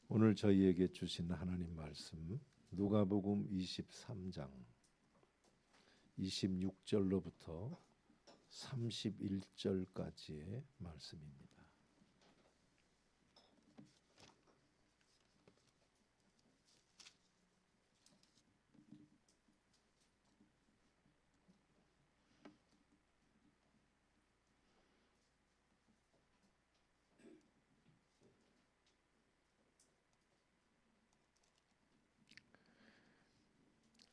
오늘 저희에게 주신 하나님 말씀 누가복음 23장 26절로부터 31절까지의 말씀입니다.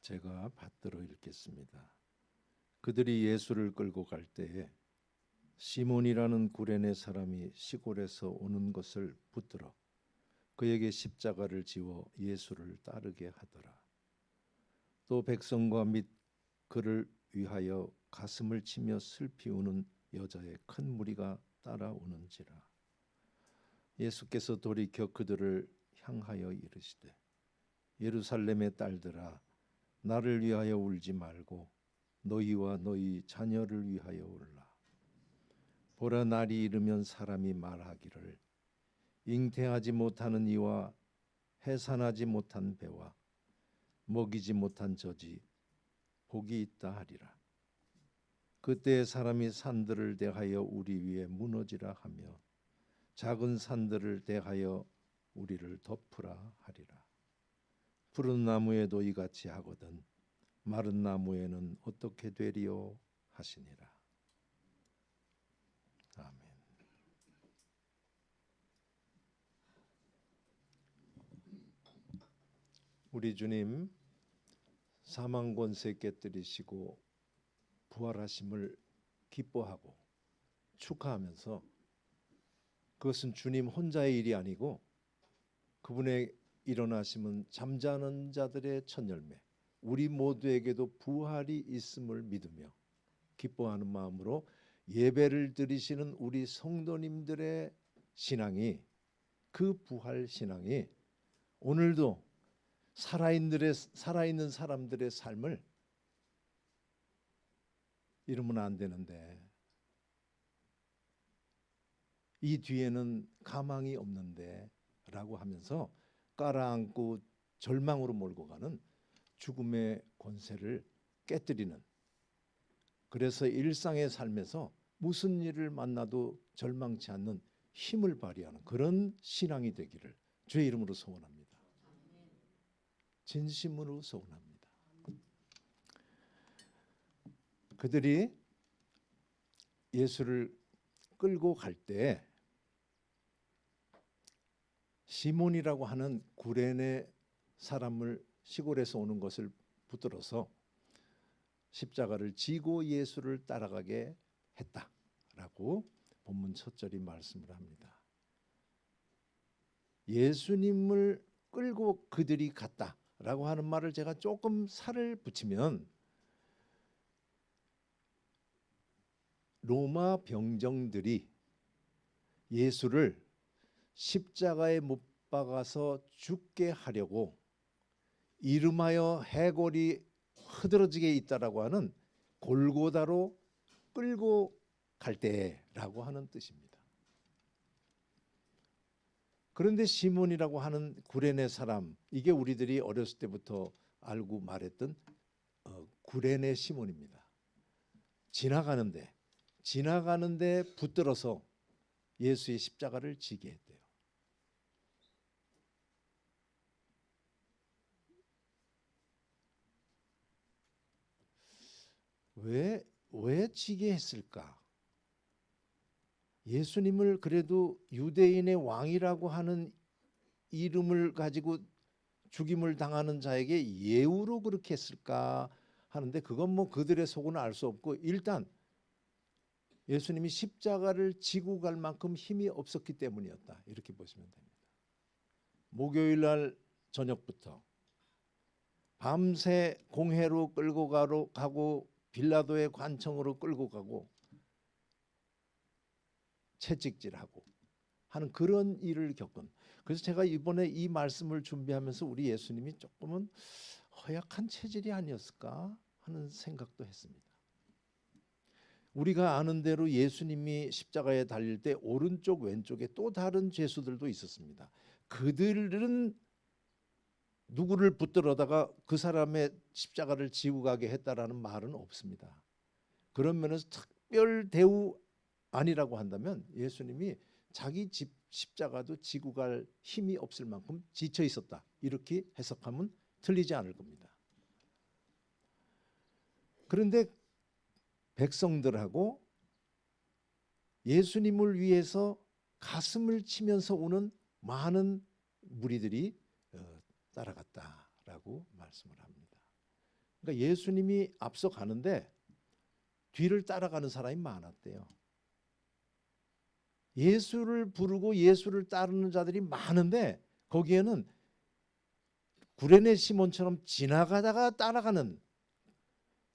제가 받들어 읽겠습니다. 그들이 예수를 끌고 갈 때에 시몬이라는 구레네 사람이 시골에서 오는 것을 붙들어 그에게 십자가를 지워 예수를 따르게 하더라. 또 백성과 및 그를 위하여 가슴을 치며 슬피 우는 여자의 큰 무리가 따라오는지라. 예수께서 돌이켜 그들을 향하여 이르시되 예루살렘의 딸들아 나를 위하여 울지 말고 너희와 너희 자녀를 위하여 울라. 보라 날이 이르면 사람이 말하기를 잉태하지 못하는 이와 해산하지 못한 배와 먹이지 못한 젖이 복이 있다 하리라. 그때 사람이 산들을 대하여 우리 위에 무너지라 하며 작은 산들을 대하여 우리를 덮으라 하리라. 푸른 나무에도 이같이 하거든 마른 나무에는 어떻게 되리요 하시니라. 아멘. 우리 주님 사망 권세 깨뜨리시고 부활하심을 기뻐하고 축하하면서 그것은 주님 혼자의 일이 아니고 그분의 일어나심은 잠자는 자들의 첫 열매, 우리 모두에게도 부활이 있음을 믿으며 기뻐하는 마음으로 예배를 드리시는 우리 성도님들의 신앙이, 그 부활 신앙이 오늘도 살아있는 사람들의 삶을 이러면 안 되는데, 이 뒤에는 가망이 없는데 라고 하면서 깔아앉고 절망으로 몰고 가는 죽음의 권세를 깨뜨리는, 그래서 일상의 삶에서 무슨 일을 만나도 절망치 않는 힘을 발휘하는 그런 신앙이 되기를 주의 이름으로 소원합니다. 진심으로 소원합니다. 그들이 예수를 끌고 갈 때 시몬이라고 하는 구레네 사람을 시골에서 오는 것을 붙들어서 십자가를 지고 예수를 따라가게 했다라고 본문 첫 절이 말씀을 합니다. 예수님을 끌고 그들이 갔다라고 하는 말을 제가 조금 살을 붙이면 로마 병정들이 예수를 십자가에 못 박아서 죽게 하려고 이름하여 해골이 흐드러지게 있다라고 하는 골고다로 끌고 갈 때라고 하는 뜻입니다. 그런데 시몬이라고 하는 구레네 사람, 이게 우리들이 어렸을 때부터 알고 말했던 구레네 시몬입니다. 지나가는데 붙들어서 예수의 십자가를 지게 했대요. 왜 지게 했을까? 예수님을 그래도 유대인의 왕이라고 하는 이름을 가지고 죽임을 당하는 자에게 예우로 그렇게 했을까 하는데, 그건 뭐 그들의 속은 알 수 없고, 일단 예수님이 십자가를 지고 갈 만큼 힘이 없었기 때문이었다, 이렇게 보시면 됩니다. 목요일 날 저녁부터 밤새 공회로 끌고 가고 빌라도의 관청으로 끌고 가고 채찍질하고 하는 그런 일을 겪은, 그래서 제가 이번에 이 말씀을 준비하면서 우리 예수님이 조금은 허약한 체질이 아니었을까 하는 생각도 했습니다. 우리가 아는 대로 예수님이 십자가에 달릴 때 오른쪽 왼쪽에 또 다른 죄수들도 있었습니다. 그들은 누구를 붙들어다가 그 사람의 십자가를 지고 가게 했다라는 말은 없습니다. 그런 면에서 특별 대우 아니라고 한다면 예수님이 자기 십자가도 지고 갈 힘이 없을 만큼 지쳐 있었다, 이렇게 해석하면 틀리지 않을 겁니다. 그런데 백성들하고 예수님을 위해서 가슴을 치면서 오는 많은 무리들이 따라갔다라고 말씀을 합니다. 그러니까 예수님이 앞서 가는데 뒤를 따라가는 사람이 많았대요. 예수를 부르고 예수를 따르는 자들이 많은데 거기에는 구레네 시몬처럼 지나가다가 따라가는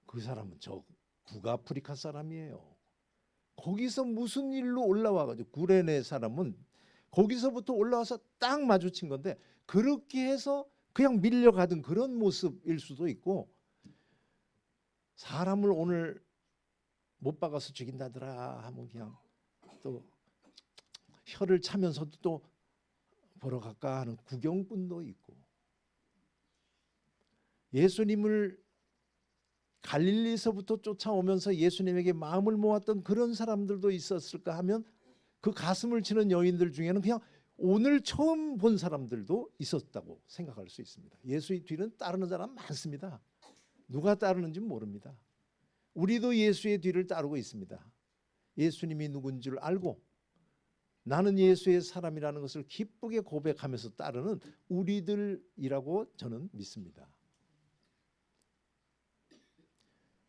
그 사람은 저 북아프리카 사람이에요. 거기서 무슨 일로 올라와가지고, 구레네 사람은 거기서부터 올라와서 딱 마주친 건데 그렇게 해서 그냥 밀려가던 그런 모습일 수도 있고, 사람을 오늘 못 박아서 죽인다더라 하면 그냥 또 혀를 차면서도 또 보러 갈까 하는 구경꾼도 있고, 예수님을 갈릴리서부터 쫓아오면서 예수님에게 마음을 모았던 그런 사람들도 있었을까 하면 그 가슴을 치는 여인들 중에는 그냥 오늘 처음 본 사람들도 있었다고 생각할 수 있습니다. 예수의 뒤는 따르는 사람 많습니다. 누가 따르는지 모릅니다. 우리도 예수의 뒤를 따르고 있습니다. 예수님이 누군지를 알고 나는 예수의 사람이라는 것을 기쁘게 고백하면서 따르는 우리들이라고 저는 믿습니다.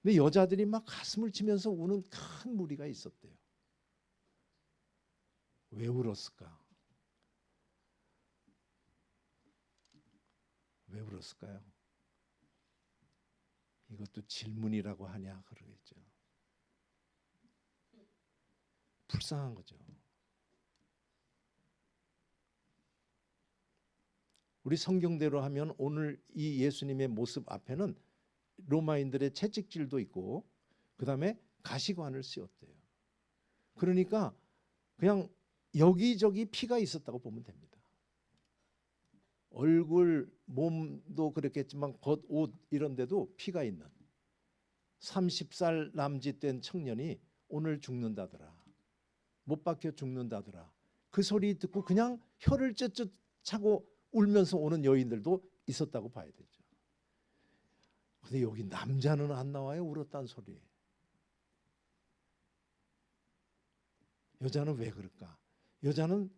근데 여자들이 막 가슴을 치면서 우는 큰 무리가 있었대요. 왜 울었을까? 왜 울었을까요? 이것도 질문이라고 하냐 그러겠죠. 불쌍한 거죠. 우리 성경대로 하면 오늘 이 예수님의 모습 앞에는 로마인들의 채찍질도 있고 그 다음에 가시관을 씌웠대요. 그러니까 그냥 여기저기 피가 있었다고 보면 됩니다. 얼굴, 몸도 그랬겠지만 겉옷 이런 데도 피가 있는 30살 남짓된 청년이 오늘 죽는다더라, 못 박혀 죽는다더라, 그 소리 듣고 그냥 혀를 쯧쯧 차고 울면서 오는 여인들도 있었다고 봐야 되죠. 근데 여기 남자는 안 나와요, 울었다는 소리. 여자는 왜 그럴까? 여자는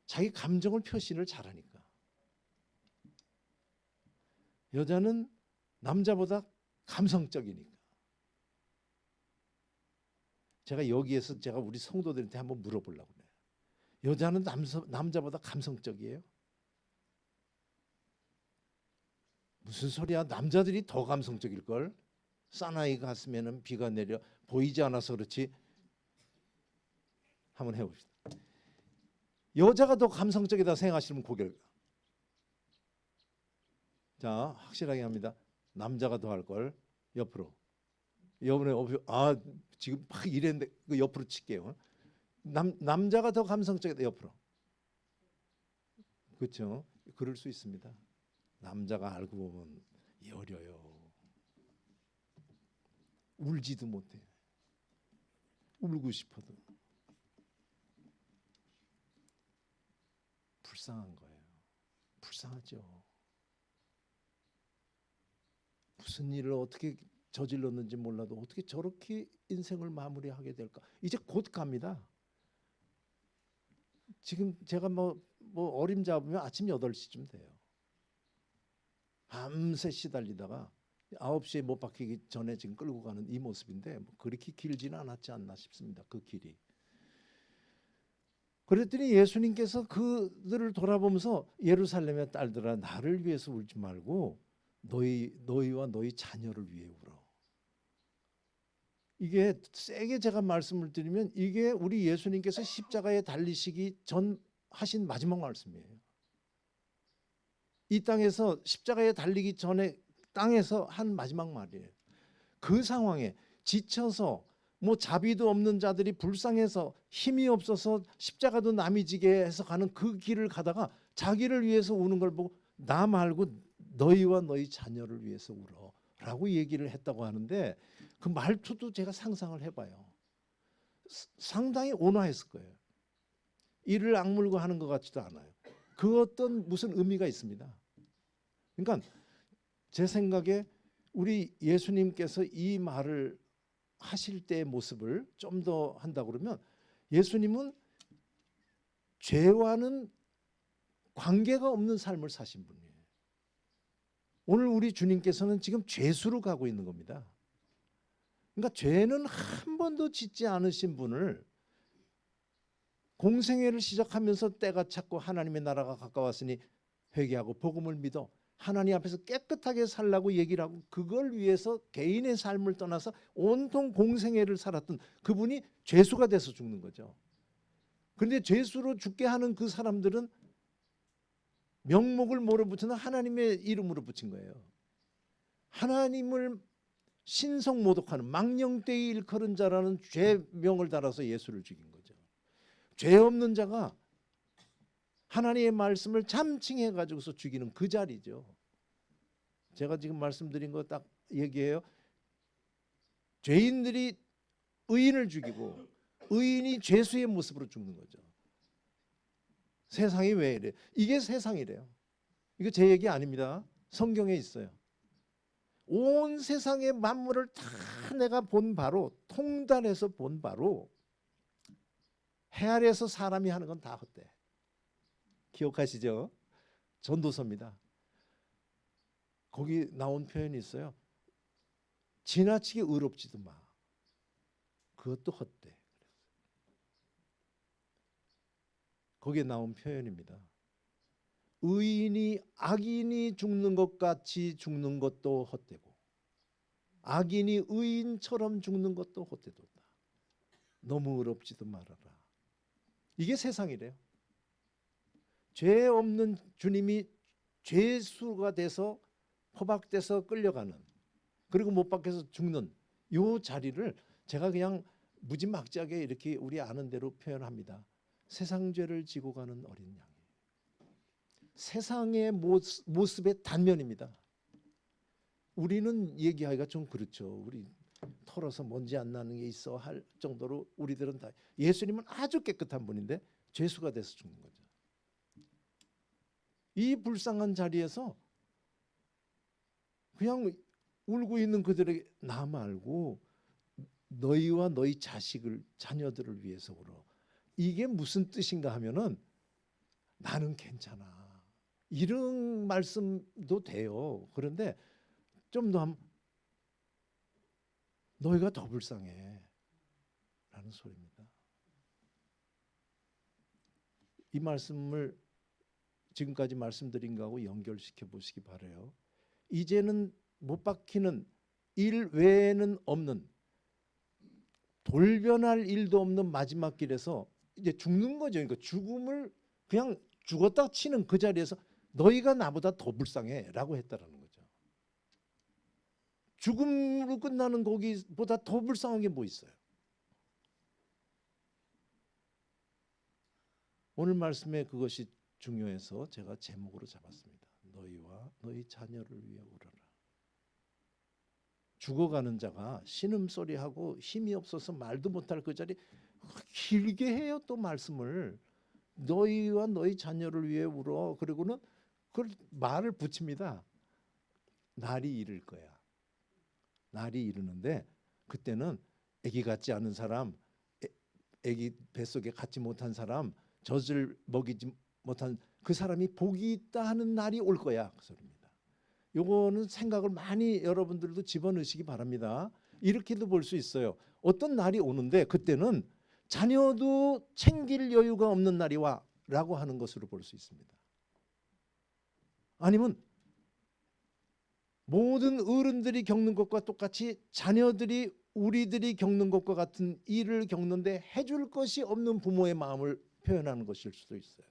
자기 감정을 표시를 잘하니까. 여자는 남자보다 감성적이니까. 제가 여기에서 제가 우리 성도들한테 한번 물어보려고 그래요. 여자는 남자보다 감성적이에요? 무슨 소리야? 남자들이 더 감성적일걸? 사나이 가슴에는 비가 내려 보이지 않아서 그렇지. 한번 해봅시다. 여자가 더 감성적이다 생각하시면 고개를. 자, 확실하게 합니다. 남자가 더 할걸. 옆으로. 지금 막 이랬는데 그 옆으로 칠게요. 남자가 더 감성적이다. 옆으로. 그렇죠? 그럴 수 있습니다. 남자가 알고 보면 여려요. 울지도 못해. 울고 싶어도. 불쌍한 거예요. 불쌍하죠. 무슨 일을 어떻게 저질렀는지 몰라도 어떻게 저렇게 인생을 마무리하게 될까? 이제 곧 갑니다. 지금 제가 뭐 어림 잡으면 아침 8시쯤 돼요. 밤새 시달리다가 9시에 못 박히기 전에 지금 끌고 가는 이 모습인데 뭐 그렇게 길지는 않았지 않나 싶습니다. 그 길이. 그랬더니 예수님께서 그들을 돌아보면서 예루살렘의 딸들아, 나를 위해서 울지 말고 너희와 너희 자녀를 위해 울어. 이게 세게 제가 말씀을 드리면 이게 우리 예수님께서 십자가에 달리시기 전 하신 마지막 말씀이에요. 이 땅에서 십자가에 달리기 전에 땅에서 한 마지막 말이에요. 그 상황에 지쳐서 뭐 자비도 없는 자들이 불쌍해서 힘이 없어서 십자가도 남이 지게 해서 가는 그 길을 가다가 자기를 위해서 우는 걸 보고 나 말고 너희와 너희 자녀를 위해서 울어라고 얘기를 했다고 하는데 그 말투도 제가 상상을 해봐요. 상당히 온화했을 거예요. 이를 악물고 하는 것 같지도 않아요. 그 어떤 무슨 의미가 있습니다. 그러니까 제 생각에 우리 예수님께서 이 말을 하실 때의 모습을 좀 더 한다 그러면 예수님은 죄와는 관계가 없는 삶을 사신 분이에요. 오늘 우리 주님께서는 지금 죄수로 가고 있는 겁니다. 그러니까 죄는 한 번도 짓지 않으신 분을 공생애를 시작하면서 때가 찼고 하나님의 나라가 가까웠으니 회개하고 복음을 믿어 하나님 앞에서 깨끗하게 살라고 얘기를 하고 그걸 위해서 개인의 삶을 떠나서 온통 공생애를 살았던 그분이 죄수가 돼서 죽는 거죠. 그런데 죄수로 죽게 하는 그 사람들은 명목을 뭐로 붙이나 하나님의 이름으로 붙인 거예요. 하나님을 신성모독하는 망령되이 일컬은 자라는 죄명을 달아서 예수를 죽인 거죠. 죄 없는 자가 하나님의 말씀을 잠칭해 가지고서 죽이는 그 자리죠. 제가 지금 말씀드린 거 딱 얘기해요. 죄인들이 의인을 죽이고 의인이 죄수의 모습으로 죽는 거죠. 세상이 왜 이래? 이게 세상이래요. 이거 제 얘기 아닙니다. 성경에 있어요. 온 세상의 만물을 다 내가 본 바로 통달해서 본 바로 해 아래에서 사람이 하는 건 다 헛돼. 기억하시죠? 전도서입니다. 거기 나온 표현이 있어요. 지나치게 의롭지도 마. 그것도 헛돼. 거기에 나온 표현입니다. 의인이 악인이 죽는 것 같이 죽는 것도 헛되고 악인이 의인처럼 죽는 것도 헛되도다. 너무 의롭지도 말아라. 이게 세상이래요. 죄 없는 주님이 죄수가 돼서 포박돼서 끌려가는 그리고 못 박혀서 죽는 이 자리를 제가 그냥 무지막지하게 이렇게 우리 아는 대로 표현합니다. 세상 죄를 지고 가는 어린 양. 세상의 모습의 단면입니다. 우리는 얘기하기가 좀 그렇죠. 우리 털어서 먼지 안 나는 게 있어 할 정도로 우리들은 다 예수님은 아주 깨끗한 분인데 죄수가 돼서 죽는 거죠. 이 불쌍한 자리에서 그냥 울고 있는 그들에게 나 말고 너희와 너희 자녀들을 위해서 울어. 이게 무슨 뜻인가 하면은 나는 괜찮아. 이런 말씀도 돼요. 그런데 좀 더 하면 너희가 더 불쌍해 라는 소리입니다. 이 말씀을 지금까지 말씀드린 거하고 연결시켜 보시기 바라요. 이제는 못 박히는 일 외에는 없는 돌변할 일도 없는 마지막 길에서 이제 죽는 거죠. 그러니까 죽음을 그냥 죽었다 치는 그 자리에서 너희가 나보다 더 불쌍해 라고 했다라는 거죠. 죽음으로 끝나는 거기보다 더 불쌍한 게 뭐 있어요? 오늘 말씀에 그것이 중요해서 제가 제목으로 잡았습니다. 너희와 너희 자녀를 위해 울어라. 죽어가는 자가 신음소리하고 힘이 없어서 말도 못할 그 자리 길게 해요. 또 말씀을 너희와 너희 자녀를 위해 울어. 그리고는 그걸 말을 붙입니다. 날이 이를 거야. 날이 이르는데 그때는 아기 같지 않은 사람, 아기 뱃속에 갖지 못한 사람, 젖을 먹이지 못한 그 사람이 복이 있다 하는 날이 올 거야. 그 소리입니다. 요거는 생각을 많이 여러분들도 집어넣으시기 바랍니다. 이렇게도 볼 수 있어요. 어떤 날이 오는데 그때는 자녀도 챙길 여유가 없는 날이 와 라고 하는 것으로 볼 수 있습니다. 아니면 모든 어른들이 겪는 것과 똑같이 자녀들이 우리들이 겪는 것과 같은 일을 겪는데 해줄 것이 없는 부모의 마음을 표현하는 것일 수도 있어요.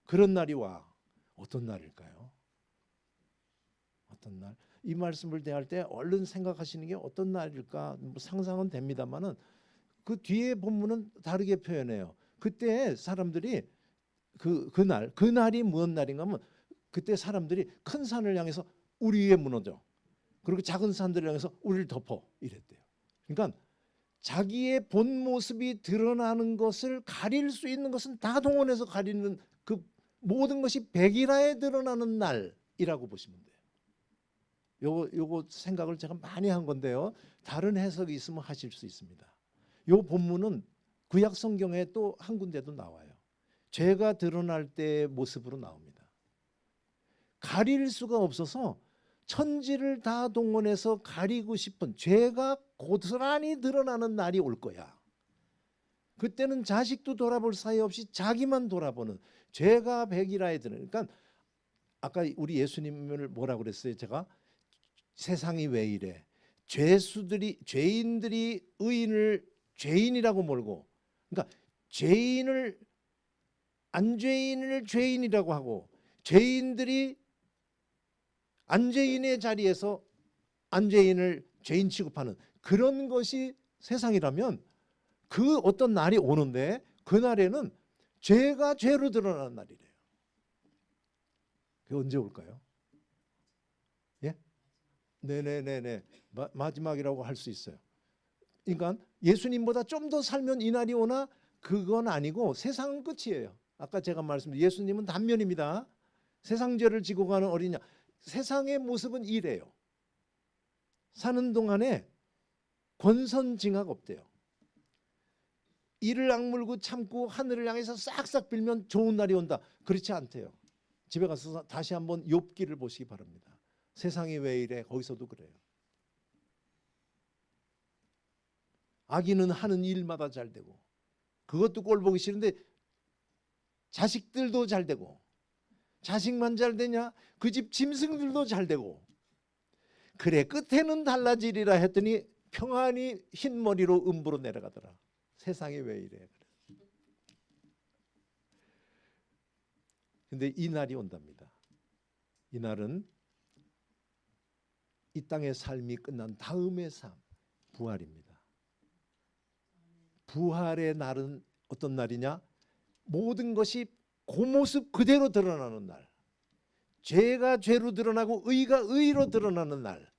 그런 날이 와. 어떤 날일까요? 어떤 날? 이 말씀을 대할 때 얼른 생각하시는 게 어떤 날일까 뭐 상상은 됩니다만은 그 뒤에 본문은 다르게 표현해요. 그때 사람들이 그날이 무슨 날인가 하면 그때 사람들이 큰 산을 향해서 우리 위에 무너져. 그리고 작은 산들을 향해서 우리를 덮어 이랬대요. 그러니까 자기의 본 모습이 드러나는 것을 가릴 수 있는 것은 다 동원해서 가리는 그 모든 것이 백일하에 드러나는 날이라고 보시면 돼요. 요거 생각을 제가 많이 한 건데요. 다른 해석이 있으면 하실 수 있습니다. 요 본문은 구약 성경에 또 한 군데도 나와요. 죄가 드러날 때의 모습으로 나옵니다. 가릴 수가 없어서 천지를 다 동원해서 가리고 싶은 죄가 고스란히 드러나는 날이 올 거야. 그때는 자식도 돌아볼 사이 없이 자기만 돌아보는 죄가 백일하에 드러나는. 그러니까 아까 우리 예수님을 뭐라고 그랬어요? 제가 세상이 왜 이래? 죄인들이 의인을 죄인이라고 몰고, 그러니까 안죄인을 죄인이라고 하고 죄인들이 안죄인의 자리에서 안죄인을 죄인 취급하는 그런 것이 세상이라면 그 어떤 날이 오는데 그 날에는 죄가 죄로 드러나는 날이래요. 그게 언제 올까요? 예? 네네네네. 마지막이라고 할 수 있어요. 그러니까 예수님보다 좀 더 살면 이 날이 오나 그건 아니고 세상은 끝이에요. 아까 제가 말씀드린 예수님은 단면입니다. 세상 죄를 지고 가는 어린 양. 세상의 모습은 이래요. 사는 동안에 권선징악 없대요. 이를 악물고 참고 하늘을 향해서 싹싹 빌면 좋은 날이 온다. 그렇지 않대요. 집에 가서 다시 한번 욥기를 보시기 바랍니다. 세상이 왜 이래? 거기서도 그래요. 아기는 하는 일마다 잘 되고 그것도 꼴 보기 싫은데 자식들도 잘 되고 자식만 잘 되냐? 그 집 짐승들도 잘 되고 그래 끝에는 달라지리라 했더니 평안히 흰머리로 음부로 내려가더라. 세상이 왜 이래? 근데 이 날이 온답니다. 이 날은 이 땅의 삶이 끝난 다음의 삶, 부활입니다. 부활의 날은 어떤 날이냐? 모든 것이 그 모습 그대로 드러나는 날. 죄가 죄로 드러나고 의가 의로 드러나는 날.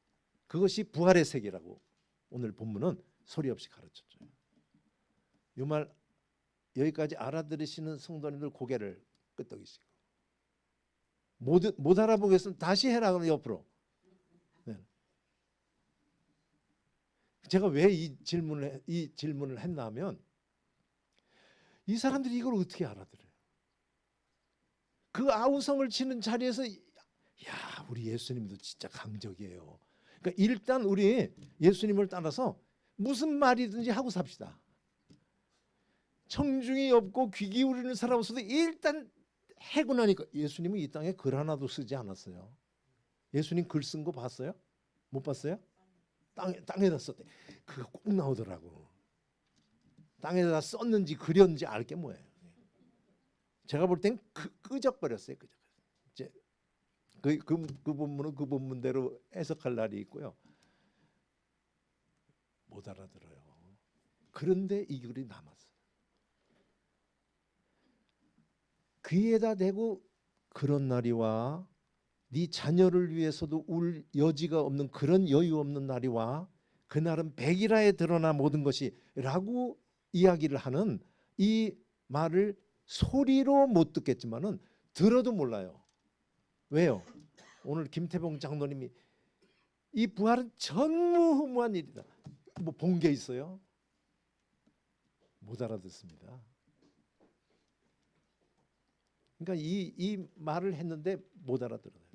그것이 부활의 세계라고 오늘 본문은 소리 없이 가르쳐줘요. 이 말 여기까지 알아들으시는 성도님들 고개를 끄덕이시고 못 알아보겠으면 다시 해라 그러면 옆으로. 네. 제가 왜 이 질문을 했냐면 이 사람들이 이걸 어떻게 알아들어요? 그 아우성을 치는 자리에서 야 우리 예수님도 진짜 강적이에요. 그러니까 일단 우리 예수님을 따라서 무슨 말이든지 하고 삽시다. 청중이 없고 귀 기울이는 사람 없어도 일단 해고 나니까 예수님은 이 땅에 글 하나도 쓰지 않았어요. 예수님 글 쓴 거 봤어요? 못 봤어요? 땅에다 썼대. 그거 꼭 나오더라고. 땅에다 썼는지 그렸는지 알 게 뭐예요. 제가 볼 땐 끄적거렸어요. 이제 그 본문은 그 본문대로 해석할 날이 있고요. 못 알아들어요. 그런데 이 글이 남았어요. 귀에다 대고 그런 날이 와 네 자녀를 위해서도 울 여지가 없는 그런 여유 없는 날이 와 그날은 백일하에 드러나 모든 것이 라고 이야기를 하는 이 말을 소리로 못 듣겠지만은 들어도 몰라요. 왜요? 오늘 김태봉 장로님이 이 부활은 전무후무한 일이다. 뭐 본 게 있어요? 못 알아듣습니다. 그러니까 이 말을 했는데 못 알아들어요.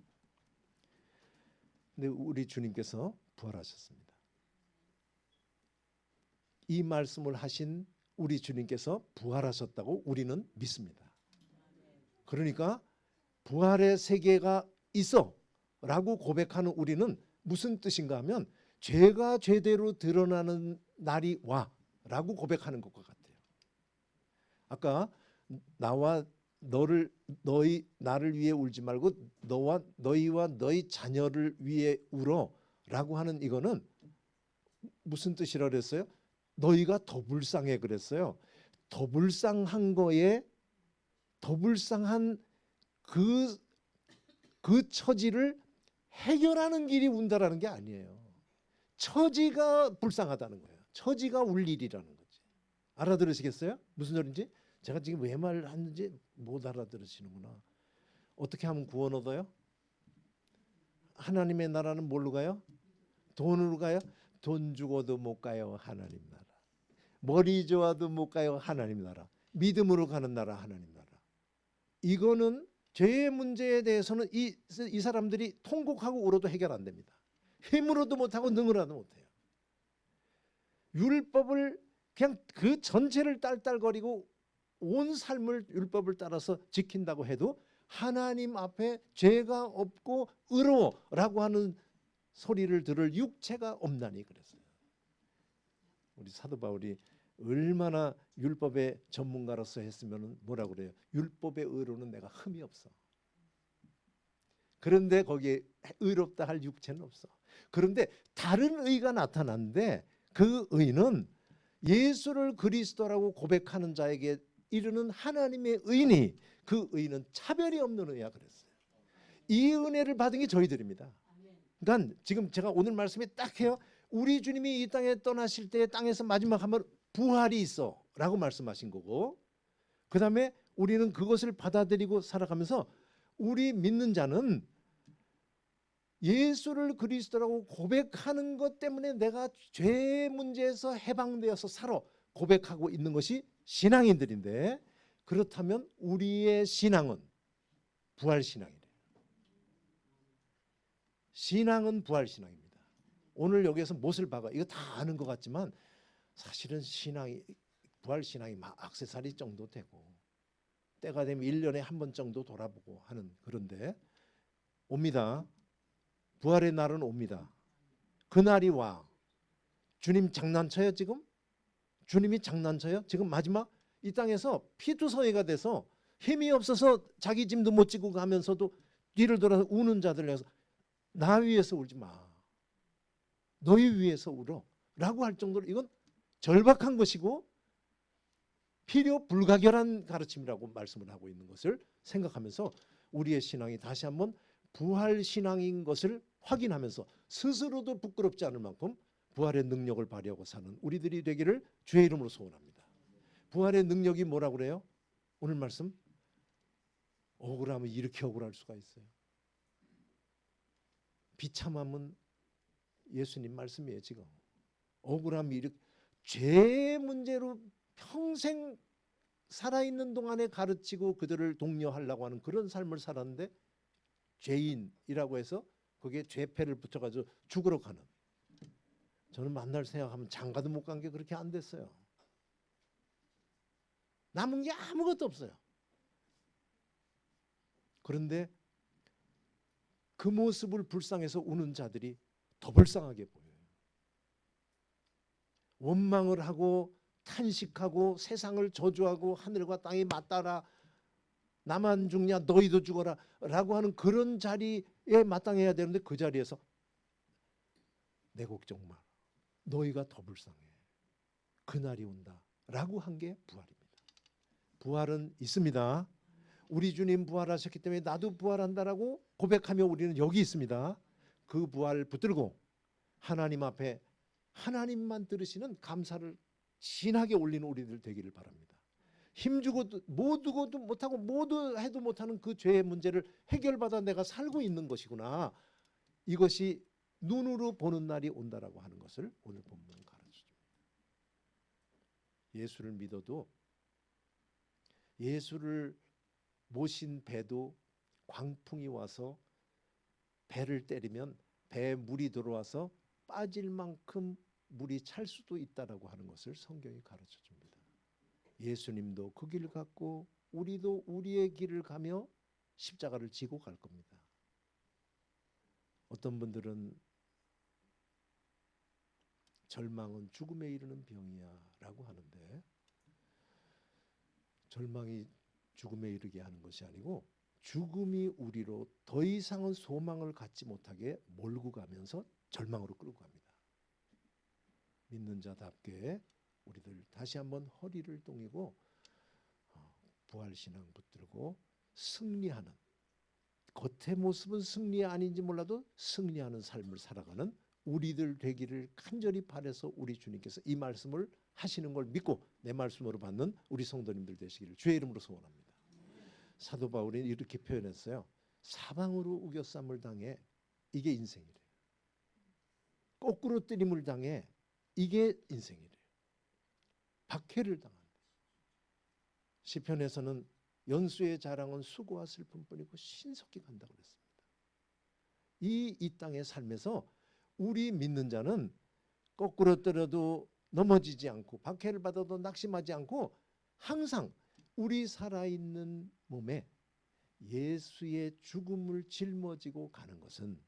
근데 우리 주님께서 부활하셨습니다. 이 말씀을 하신 우리 주님께서 부활하셨다고 우리는 믿습니다. 그러니까 부활의 세계가 있어 라고 고백하는 우리는 무슨 뜻인가 하면 죄가 죄대로 드러나는 날이 와 라고 고백하는 것과 같아요. 아까 나와 나를 위해 울지 말고 너희와 너희 자녀를 위해 울어라고 하는 이거는 무슨 뜻이라 그랬어요? 너희가 더 불쌍해 그랬어요. 더 불쌍한 거에 더 불쌍한 그 처지를 해결하는 길이 운다라는 게 아니에요. 처지가 불쌍하다는 거예요. 처지가 울 일이라는 거지. 알아들으시겠어요? 무슨 소린지? 제가 지금 왜 말하는지 못 알아들으시는구나. 어떻게 하면 구원 얻어요? 하나님의 나라는 뭘로 가요? 돈으로 가요? 돈 주고도 못 가요. 하나님 나라. 머리 좋아도 못 가요. 하나님 나라. 믿음으로 가는 나라 하나님 나라. 이거는 죄의 문제에 대해서는 이 사람들이 통곡하고 울어도 해결 안 됩니다. 힘으로도 못하고 능으로도 못해요. 율법을 그냥 그 전체를 딸딸거리고 온 삶을 율법을 따라서 지킨다고 해도 하나님 앞에 죄가 없고 의로워라고 하는 소리를 들을 육체가 없나니 그랬어요. 우리 사도 바울이 얼마나 율법의 전문가로서 했으면 뭐라고 그래요? 율법의 의로는 내가 흠이 없어. 그런데 거기에 의롭다 할 육체는 없어. 그런데 다른 의가 나타났는데 그 의는 예수를 그리스도라고 고백하는 자에게 이르는 하나님의 의니 그 의는 차별이 없는 의야 그랬어요. 이 은혜를 받은 게 저희들입니다. 그러니까 지금 제가 오늘 말씀이 딱 해요. 우리 주님이 이 땅에 떠나실 때 땅에서 마지막 한번 부활이 있어 라고 말씀하신 거고, 그 다음에 우리는 그것을 받아들이고 살아가면서 우리 믿는 자는 예수를 그리스도라고 고백하는 것 때문에 내가 죄의 문제에서 해방되어서 살아 고백하고 있는 것이 신앙인들인데, 그렇다면 우리의 신앙은 부활신앙이래요. 신앙은 부활신앙입니다. 오늘 여기에서 못을 박아 이거 다 아는 것 같지만 사실은 신앙이 부활신앙이 막 액세서리 정도 되고 때가 되면 1년에 한 번 정도 돌아보고 하는, 그런데 옵니다. 부활의 날은 옵니다. 그날이 와. 주님 장난쳐요 지금? 주님이 장난쳐요? 지금 마지막 이 땅에서 피투성이가 돼서 힘이 없어서 자기 짐도 못 지고 가면서도 뒤를 돌아서 우는 자들 위해서 나 위해서 울지 마. 너희 위해서 울어. 라고 할 정도로 이건 절박한 것이고 필요 불가결한 가르침이라고 말씀을 하고 있는 것을 생각하면서 우리의 신앙이 다시 한번 부활 신앙인 것을 확인하면서 스스로도 부끄럽지 않을 만큼 부활의 능력을 발휘하고 사는 우리들이 되기를 주의 이름으로 소원합니다. 부활의 능력이 뭐라고 그래요? 오늘 말씀 억울하면 이렇게 억울할 수가 있어요. 비참함은 예수님 말씀이에요. 지금 억울함이 이렇게 죄의 문제로 평생 살아있는 동안에 가르치고 그들을 독려하려고 하는 그런 삶을 살았는데 죄인이라고 해서 거기에 죄패를 붙여가지고 죽으러 가는, 저는 만날 생각하면 장가도 못 간 게 그렇게 안 됐어요. 남은 게 아무것도 없어요. 그런데 그 모습을 불쌍해서 우는 자들이 더 불쌍하게 보여요. 원망을 하고 탄식하고 세상을 저주하고 하늘과 땅이 맞따라 나만 죽냐 너희도 죽어라 라고 하는 그런 자리에 마땅해야 되는데 그 자리에서 내 걱정 마, 너희가 더 불쌍해, 그날이 온다 라고 한 게 부활입니다. 부활은 있습니다. 우리 주님 부활하셨기 때문에 나도 부활한다라고 고백하며 우리는 여기 있습니다. 그 부활을 붙들고 하나님 앞에 하나님만 들으시는 감사를 진하게 올리는 우리들 되기를 바랍니다. 힘주고도 모두고도 못하고 모두 해도 못하는 그 죄의 문제를 해결받아 내가 살고 있는 것이구나, 이것이 눈으로 보는 날이 온다라고 하는 것을 오늘 본문은 가르쳐줍니다. 예수를 믿어도 예수를 모신 배도 광풍이 와서 배를 때리면 배에 물이 들어와서 빠질 만큼 물이 찰 수도 있다라고 하는 것을 성경이 가르쳐 줍니다. 예수님도 그 길을 갔고 우리도 우리의 길을 가며 십자가를 지고 갈 겁니다. 어떤 분들은 절망은 죽음에 이르는 병이야 라고 하는데, 절망이 죽음에 이르게 하는 것이 아니고 죽음이 우리로 더 이상은 소망을 갖지 못하게 몰고 가면서 절망으로 끌고 갑니다. 믿는 자답게 우리들 다시 한번 허리를 동이고 부활신앙 붙들고 승리하는, 겉의 모습은 승리 아닌지 몰라도 승리하는 삶을 살아가는 우리들 되기를 간절히 바라서 우리 주님께서 이 말씀을 하시는 걸 믿고 내 말씀으로 받는 우리 성도님들 되시기를 주의 이름으로 소원합니다. 사도 바울이 이렇게 표현했어요. 사방으로 우겨쌈을 당해 이게 인생이래요. 거꾸로 뜨림을 당해 이게 인생이래요. 박해를 당한다. 시편에서는 연수의 자랑은 수고와 슬픔뿐이고 신속히 간다고 그랬습니다. 이 땅의 삶에서 우리 믿는 자는 거꾸로 떨어도 넘어지지 않고 박해를 받아도 낙심하지 않고 항상 우리 살아있는 몸에 예수의 죽음을 짊어지고 가는 것은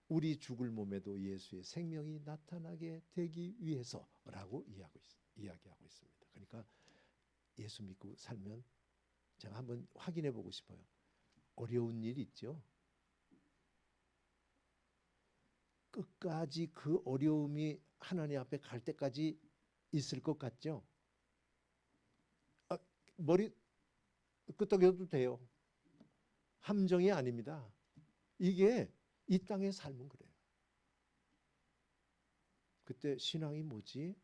우리 죽을 몸에도 예수의 생명이 나타나게 되기 위해서라고 이야기하고 있습니다. 그러니까 예수 믿고 살면 제가 한번 확인해 보고 싶어요. 어려운 일 있죠. 끝까지 그 어려움이 하나님 앞에 갈 때까지 있을 것 같죠. 머리 끄덕여도 돼요. 함정이 아닙니다. 이게 이 땅의 삶은 그래요. 그때 신앙이 뭐지?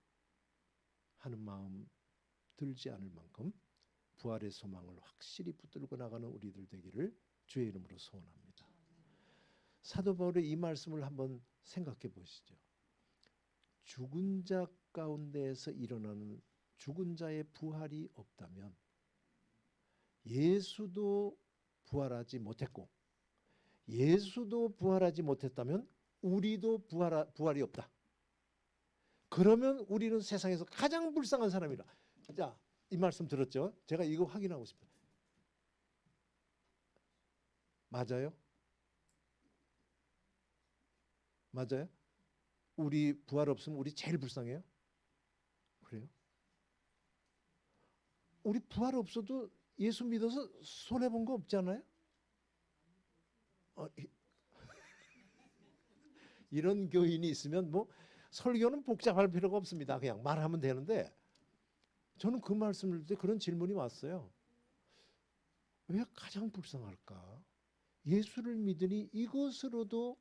하는 마음 들지 않을 만큼 부활의 소망을 확실히 붙들고 나가는 우리들 되기를 주의 이름으로 소원합니다. 사도 바울의 이 말씀을 한번 생각해 보시죠. 죽은 자 가운데에서 일어나는 죽은 자의 부활이 없다면 예수도 부활하지 못했고 예수도 부활하지 못했다면 우리도 부활이 없다. 그러면 우리는 세상에서 가장 불쌍한 사람이라. 자, 이 말씀 들었죠? 제가 이거 확인하고 싶어요. 맞아요? 맞아요? 우리 부활 없으면 우리 제일 불쌍해요? 그래요? 우리 부활 없어도 예수 믿어서 손해본 거 없잖아요? 이런 교인이 있으면 뭐 설교는 복잡할 필요가 없습니다. 그냥 말하면 되는데 저는 그 말씀을 듣을 때 그런 질문이 왔어요. 왜 가장 불쌍할까? 예수를 믿으니 이것으로도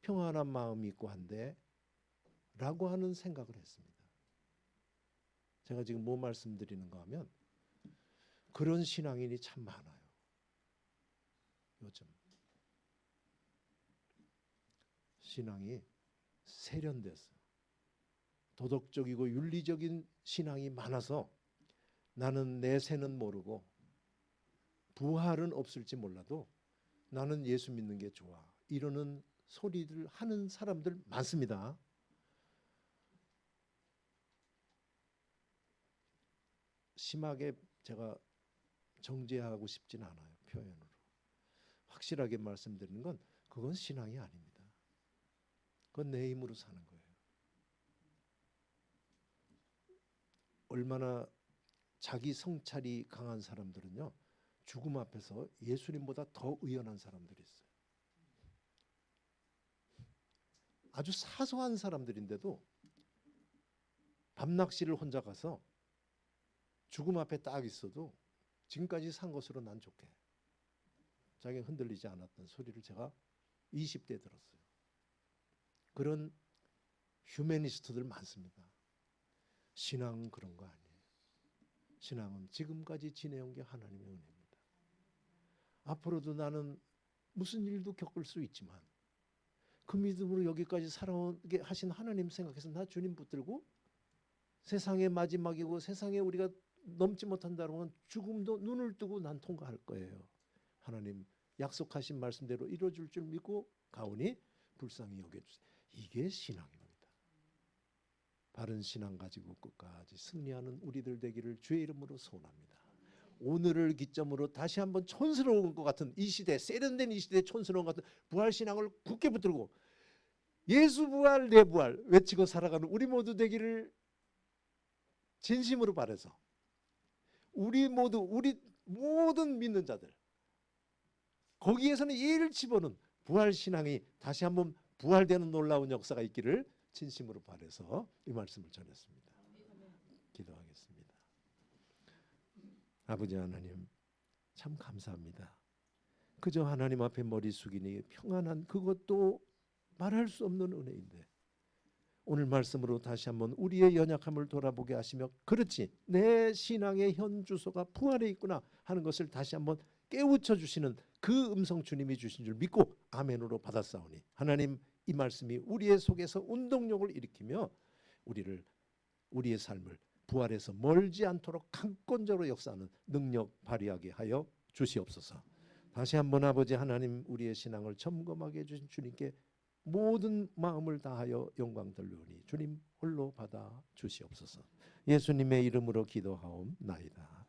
평안한 마음이 있고 한데 라고 하는 생각을 했습니다. 제가 지금 뭐 말씀드리는가 하면 그런 신앙인이 참 많아요. 요즘 신앙이 세련됐어요. 도덕적이고 윤리적인 신앙이 많아서 나는 내 새는 모르고 부활은 없을지 몰라도 나는 예수 믿는 게 좋아 이러는 소리를 하는 사람들 많습니다. 심하게 제가 정죄하고 싶진 않아요. 표현으로. 확실하게 말씀드리는 건 그건 신앙이 아닙니다. 그건 내 힘으로 사는 거예요. 얼마나 자기 성찰이 강한 사람들은요. 죽음 앞에서 예수님보다 더 의연한 사람들이 있어요. 아주 사소한 사람들인데도 밤낚시를 혼자 가서 죽음 앞에 딱 있어도 지금까지 산 것으로 난 좋게. 자기가 흔들리지 않았던 소리를 제가 20대에 들었어요. 그런 휴머니스트들 많습니다. 신앙은 그런 거 아니에요. 신앙은 지금까지 지내온 게 하나님의 은혜입니다. 앞으로도 나는 무슨 일도 겪을 수 있지만 그 믿음으로 여기까지 살아오게 하신 하나님 생각해서 나 주님 붙들고 세상의 마지막이고 세상에 우리가 넘지 못한다면 죽음도 눈을 뜨고 난 통과할 거예요. 하나님 약속하신 말씀대로 이루어질 줄 믿고 가오니 불쌍히 여겨주세요. 이게 신앙입니다. 바른 신앙 가지고 끝까지 승리하는 우리들 되기를 주의 이름으로 소원합니다. 오늘을 기점으로 다시 한번 촌스러운 것 같은 이 시대, 세련된 이 시대의 촌스러운 것 같은 부활신앙을 굳게 붙들고 예수 부활 내 부활 외치고 살아가는 우리 모두 되기를 진심으로 바라서 우리 모두 우리 모든 믿는 자들 거기에서는 일집어는 부활 신앙이 다시 한번 부활되는 놀라운 역사가 있기를 진심으로 바라서 이 말씀을 전했습니다. 기도하겠습니다. 아버지 하나님 참 감사합니다. 그저 하나님 앞에 머리 숙이니 평안한 그것도 말할 수 없는 은혜인데 오늘 말씀으로 다시 한번 우리의 연약함을 돌아보게 하시며 그렇지 내 신앙의 현 주소가 부활에 있구나 하는 것을 다시 한번 깨우쳐 주시는 그 음성 주님이 주신 줄 믿고 아멘으로 받았사오니 하나님 이 말씀이 우리의 속에서 운동력을 일으키며 우리의 삶을 부활에서 멀지 않도록 강권적으로 역사하는 능력 발휘하게 하여 주시옵소서. 다시 한번 아버지 하나님 우리의 신앙을 점검하게 해주신 주님께 모든 마음을 다하여 영광 돌리오니 주님 홀로 받아 주시옵소서. 예수님의 이름으로 기도하옵나이다.